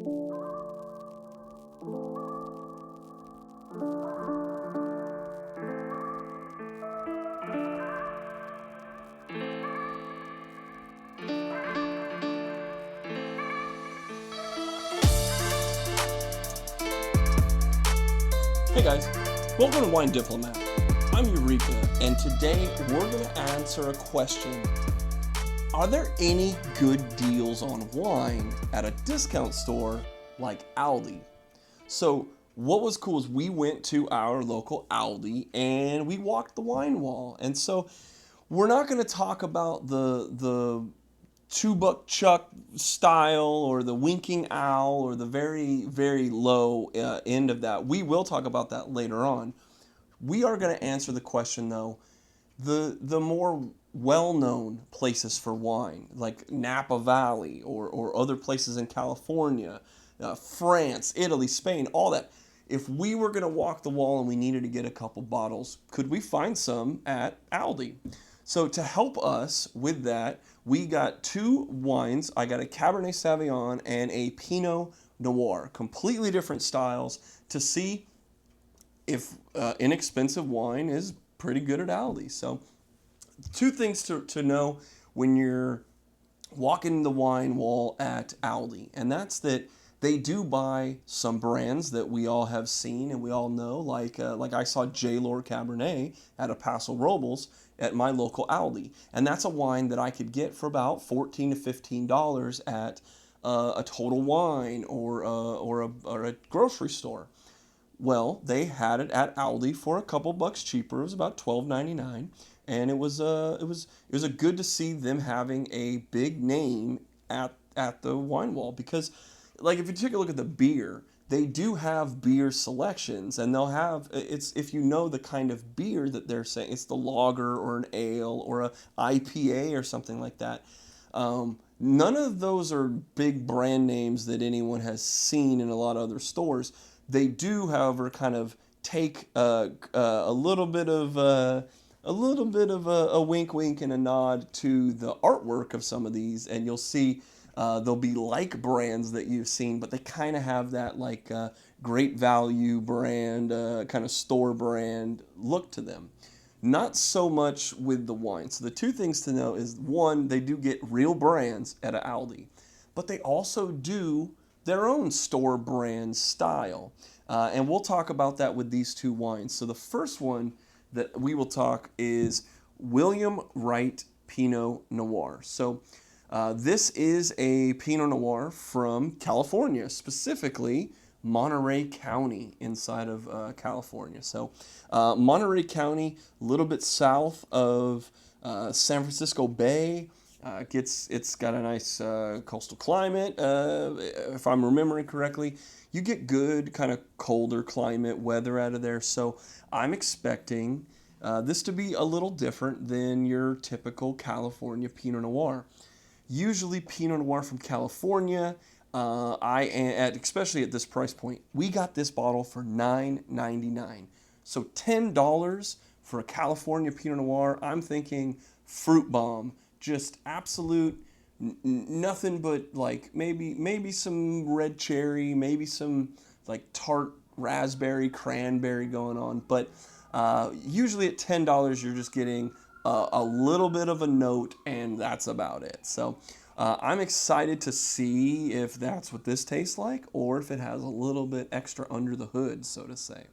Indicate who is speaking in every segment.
Speaker 1: Hey guys, welcome to Wine Diplomat. I'm Eureka, and today we're going to answer a question. Are there any good deals on wine at a discount store like Aldi? So what was cool is we went to our local Aldi and we walked the wine wall. And so we're not going to talk about the $2 Chuck style or the winking owl or the very, very low end of that. We will talk about that later on. We are going to answer the question though, the more well-known places for wine, like Napa Valley or other places in California, France, Italy, Spain, all that. If we were going to walk the wall and we needed to get a couple bottles, could we find some at Aldi? So to help us with that, we got two wines. I got a Cabernet Sauvignon and a Pinot Noir, completely different styles, to see if inexpensive wine is pretty good at Aldi. So two things to know when you're walking the wine wall at Aldi, and that's that they do buy some brands that we all have seen and we all know, like I saw J-Lord Cabernet at a Paso Robles at my local Aldi, and that's a wine that I could get for about $14 to $15 at a Total Wine or a grocery store. Well, they had it at Aldi for a couple bucks cheaper. It was about $12.99, and it was a good to see them having a big name at the wine wall, because like if you take a look at the beer, they do have beer selections, and they'll have, it's, if you know the kind of beer that they're saying, it's the lager or an ale or a IPA or something like that. None of those are big brand names that anyone has seen in a lot of other stores. They do, however, kind of take a little bit of a wink wink and a nod to the artwork of some of these, and you'll see they'll be like brands that you've seen, but they kind of have that like great value brand, kind of store brand look to them. Not so much with the wine. So the two things to know is, one, they do get real brands at an Aldi, but they also do their own store brand style. And we'll talk about that with these two wines. So the first one that we will talk is William Wright Pinot Noir. So this is a Pinot Noir from California, specifically Monterey County inside of California. So Monterey County, a little bit south of San Francisco Bay. It's got a nice coastal climate, if I'm remembering correctly. You get good kind of colder climate weather out of there, so I'm expecting this to be a little different than your typical California Pinot Noir. Usually Pinot Noir from California, especially at this price point, we got this bottle for $9.99. So $10 for a California Pinot Noir. I'm thinking fruit bomb. Just absolute nothing but like maybe some red cherry, maybe some like tart raspberry, cranberry going on. But usually at $10 you're just getting a little bit of a note, and that's about it. So I'm excited to see if that's what this tastes like, or if it has a little bit extra under the hood, so to say.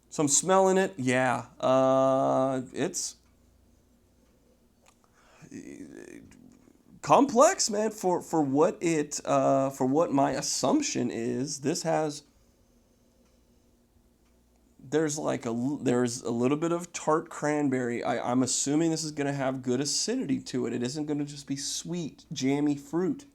Speaker 1: So I'm smelling it. Yeah, it's complex, man. For what it for what my assumption is, this has. There's a little bit of tart cranberry. I'm assuming this is going to have good acidity to it. It isn't going to just be sweet, jammy fruit.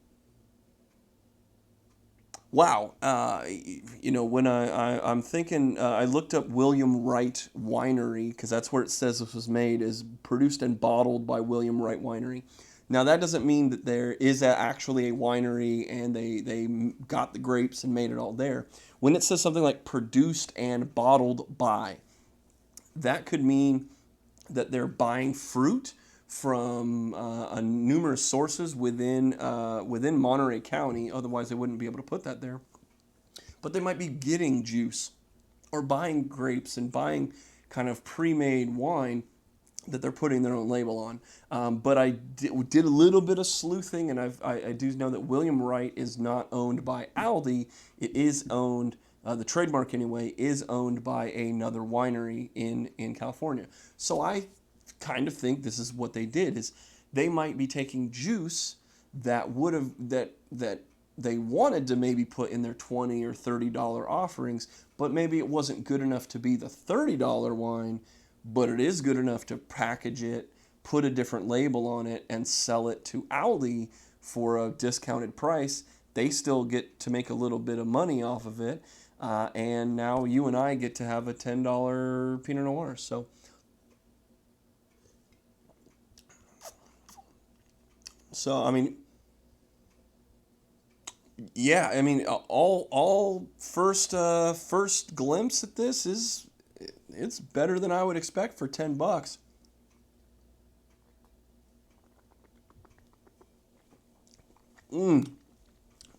Speaker 1: Wow. When I'm thinking, I looked up William Wright Winery, because that's where it says this was made, is produced and bottled by William Wright Winery. Now, that doesn't mean that there is actually a winery and they got the grapes and made it all there. When it says something like produced and bottled by, that could mean that they're buying fruit from numerous sources within Monterey County. Otherwise, they wouldn't be able to put that there. But they might be getting juice or buying grapes and buying kind of pre-made wine that they're putting their own label on. But I did a little bit of sleuthing, and I do know that William Wright is not owned by Aldi. It is owned, the trademark anyway, is owned by another winery in California. So I kind of think this is what they did, is they might be taking juice that would have, that they wanted to maybe put in their $20 or $30 offerings, but maybe it wasn't good enough to be the $30 wine, but it is good enough to package it, put a different label on it, and sell it to Aldi for a discounted price. They still get to make a little bit of money off of it, and now you and I get to have a $10 Pinot Noir. So I mean, yeah, I mean, all first glimpse at this is it's better than I would expect for $10.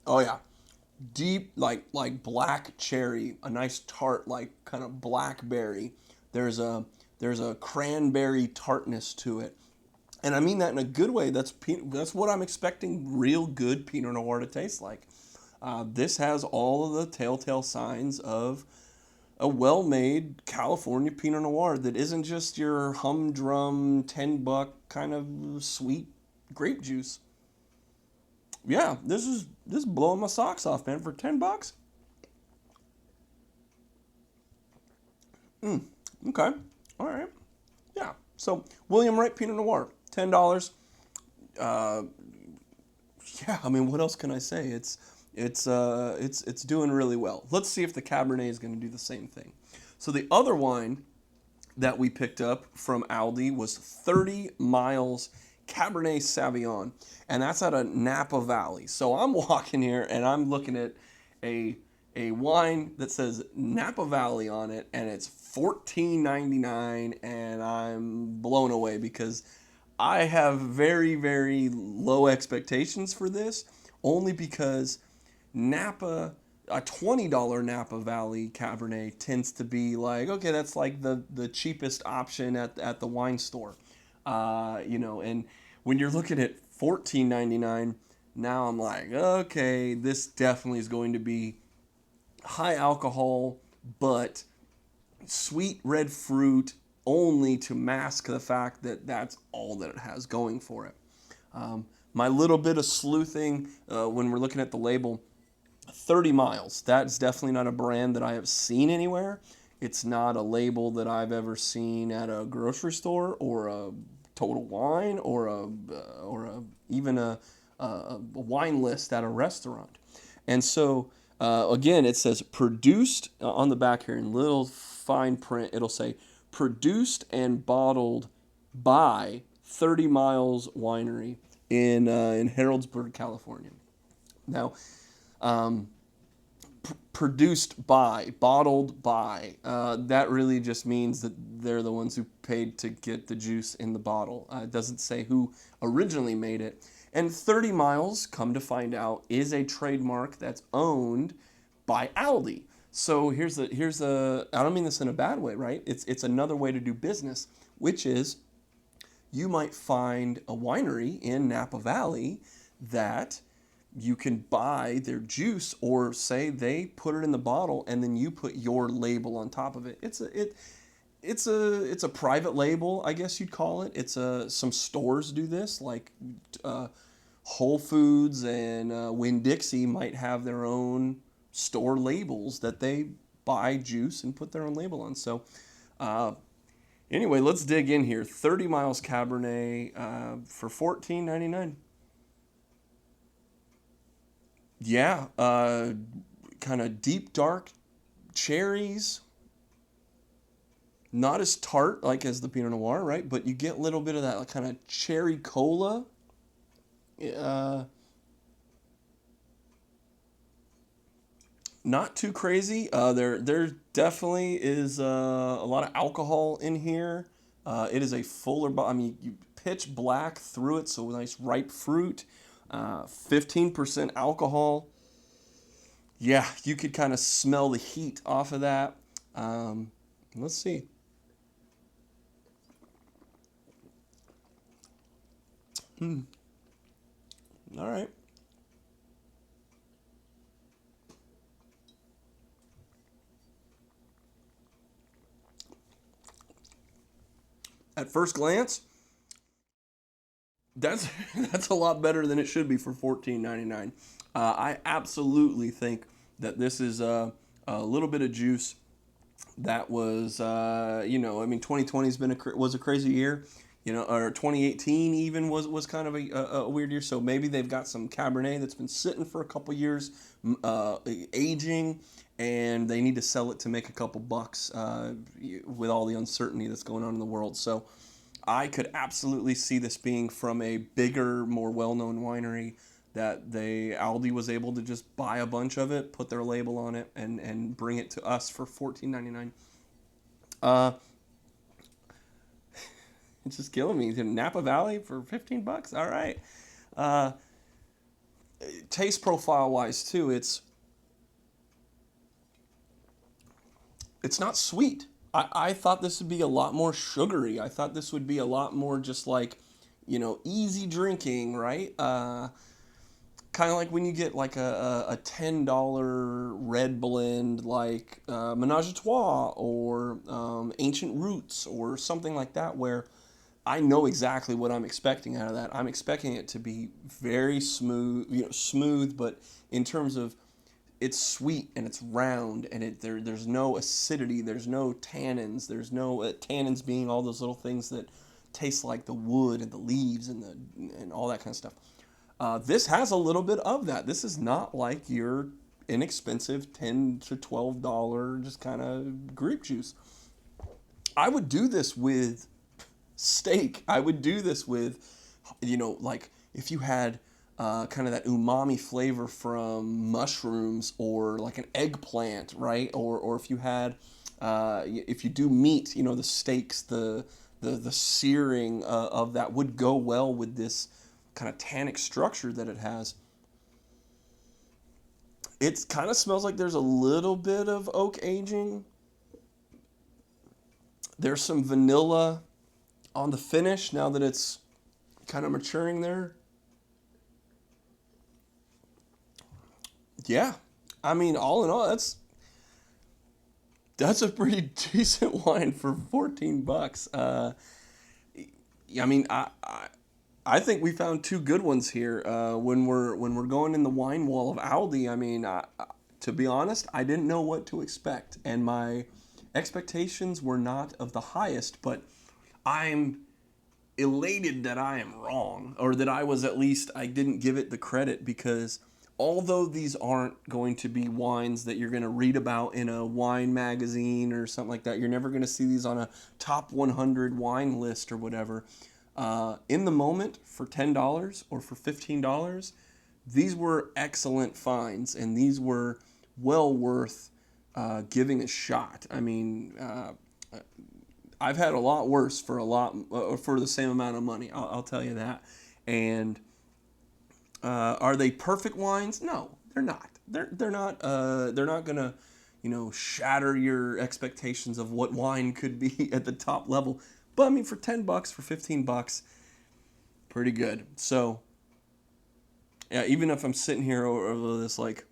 Speaker 1: Oh yeah, deep like black cherry, a nice tart like kind of blackberry. There's a there's a cranberry tartness to it, and I mean that in a good way. That's what I'm expecting real good Pinot Noir to taste like. This has all of the telltale signs of a well-made California Pinot Noir that isn't just your humdrum $10 kind of sweet grape juice. Yeah, this is blowing my socks off, man. For $10. Okay, all right. Yeah. So William Wright Pinot Noir, $10. Uh, yeah. I mean, what else can I say? It's doing really well. Let's see if the Cabernet is going to do the same thing. So the other wine that we picked up from Aldi was 30 Miles Cabernet Sauvignon, and that's out of Napa Valley. So I'm walking here and I'm looking at a wine that says Napa Valley on it, and it's $14.99, and I'm blown away because I have very, very low expectations for this, only because Napa, a $20 Napa Valley Cabernet tends to be like, okay, that's like the cheapest option at the wine store. And when you're looking at $14.99, now I'm like, okay, this definitely is going to be high alcohol, but sweet red fruit only to mask the fact that that's all that it has going for it. My little bit of sleuthing when we're looking at the label, 30 Miles, that's definitely not a brand that I have seen anywhere. It's not a label that I've ever seen at a grocery store or a Total Wine or even a wine list at a restaurant. And so again, it says produced on the back here in little fine print. It'll say produced and bottled by 30 Miles Winery in Harrodsburg, California. Now, produced by, bottled by, that really just means that they're the ones who paid to get the juice in the bottle. It doesn't say who originally made it. And 30 Miles, come to find out, is a trademark that's owned by Aldi. So here's a I don't mean this in a bad way, right? It's another way to do business, which is you might find a winery in Napa Valley that you can buy their juice, or say they put it in the bottle and then you put your label on top of it. It's a private label, I guess you'd call it. Some stores do this, like Whole Foods and Winn-Dixie might have their own store labels that they buy juice and put their own label on. So anyway, let's dig in here. 30 Miles Cabernet for $14.99. Yeah, kind of deep dark cherries. Not as tart like as the Pinot Noir, right? But you get a little bit of that kind of cherry cola. Not too crazy. There definitely is a lot of alcohol in here. It is a fuller bottle. I mean, pitch black through it, so nice ripe fruit, 15% alcohol. Yeah, you could kind of smell the heat off of that. Let's see. All right. At first glance, that's that's a lot better than it should be for $14.99. I absolutely think that this is a little bit of juice that was, you know, I mean, 2020 has been was a crazy year, you know, or 2018 even was kind of a weird year. So maybe they've got some Cabernet that's been sitting for a couple years, aging, and they need to sell it to make a couple bucks with all the uncertainty that's going on in the world. So I could absolutely see this being from a bigger, more well-known winery that Aldi was able to just buy a bunch of it, put their label on it, and bring it to us for $14.99. It's just killing me. Napa Valley for 15 bucks. All right. Taste profile wise too, it's not sweet. I thought this would be a lot more sugary. I thought this would be a lot more just like, you know, easy drinking, right? Kind of like when you get like a $10 red blend like Menage a Trois or Ancient Roots or something like that, where I know exactly what I'm expecting out of that. I'm expecting it to be very smooth, you know, smooth, but in terms of it's sweet and it's round and there's no acidity, there's no tannins, there's no tannins being all those little things that taste like the wood and the leaves and all that kind of stuff. This has a little bit of that. This is not like your inexpensive $10 to $12 just kind of grape juice. I would do this with steak. I would do this with, you know, like if you had kind of that umami flavor from mushrooms or like an eggplant, right? Or if you had, if you do meat, you know, the steaks, the searing of that would go well with this kind of tannic structure that it has. It kind of smells like there's a little bit of oak aging. There's some vanilla on the finish now that it's kind of maturing there. Yeah, I mean, all in all, that's a pretty decent wine for 14 bucks. I mean, I think we found two good ones here. When we're going in the wine wall of Aldi, I mean, to be honest, I didn't know what to expect, and my expectations were not of the highest. But I'm elated that I am wrong, or that I didn't give it the credit, because although these aren't going to be wines that you're going to read about in a wine magazine or something like that, you're never going to see these on a top 100 wine list or whatever. In the moment, for $10 or for $15, these were excellent finds, and these were well worth giving a shot. I mean, I've had a lot worse for for the same amount of money. I'll tell you that. And are they perfect wines? No, they're not. They're not. They're not gonna, you know, shatter your expectations of what wine could be at the top level. But I mean, for 10 bucks, for 15 bucks, pretty good. So, yeah, even if I'm sitting here over this, like,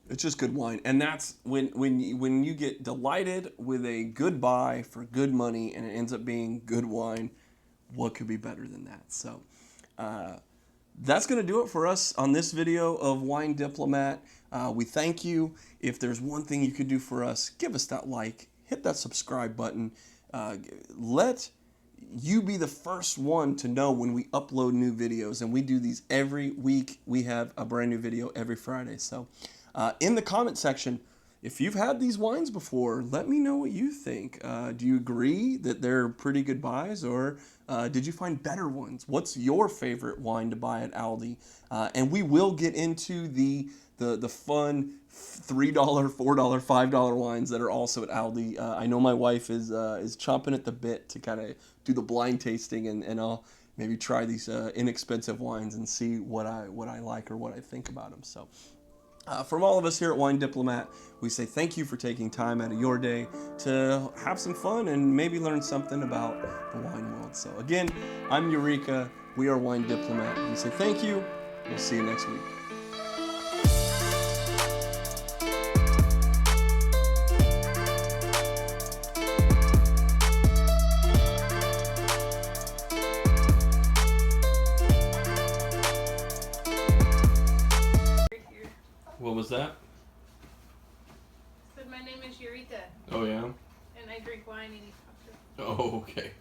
Speaker 1: it's just good wine. And that's when you get delighted with a good buy for good money and it ends up being good wine, what could be better than that? So, that's going to do it for us on this video of Wine Diplomat. We thank you. If there's one thing you could do for us, give us that like, hit that subscribe button. Let you be the first one to know when we upload new videos. And we do these every week. We have a brand new video every Friday. So in the comment section, if you've had these wines before, let me know what you think. Do you agree that they're pretty good buys, or did you find better ones? What's your favorite wine to buy at Aldi? And we will get into the fun $3, $4, $5 wines that are also at Aldi. I know my wife is chomping at the bit to kind of do the blind tasting, and I'll maybe try these inexpensive wines and see what I like or what I think about them. So. From all of us here at Wine Diplomat, we say thank you for taking time out of your day to have some fun and maybe learn something about the wine world. So again, I'm Eureka. We are Wine Diplomat. We say thank you. We'll see you next week. What was that?
Speaker 2: Said my name is Eureka,
Speaker 1: Oh, yeah?
Speaker 2: and I drink wine and eat cocktails.
Speaker 1: Oh, okay.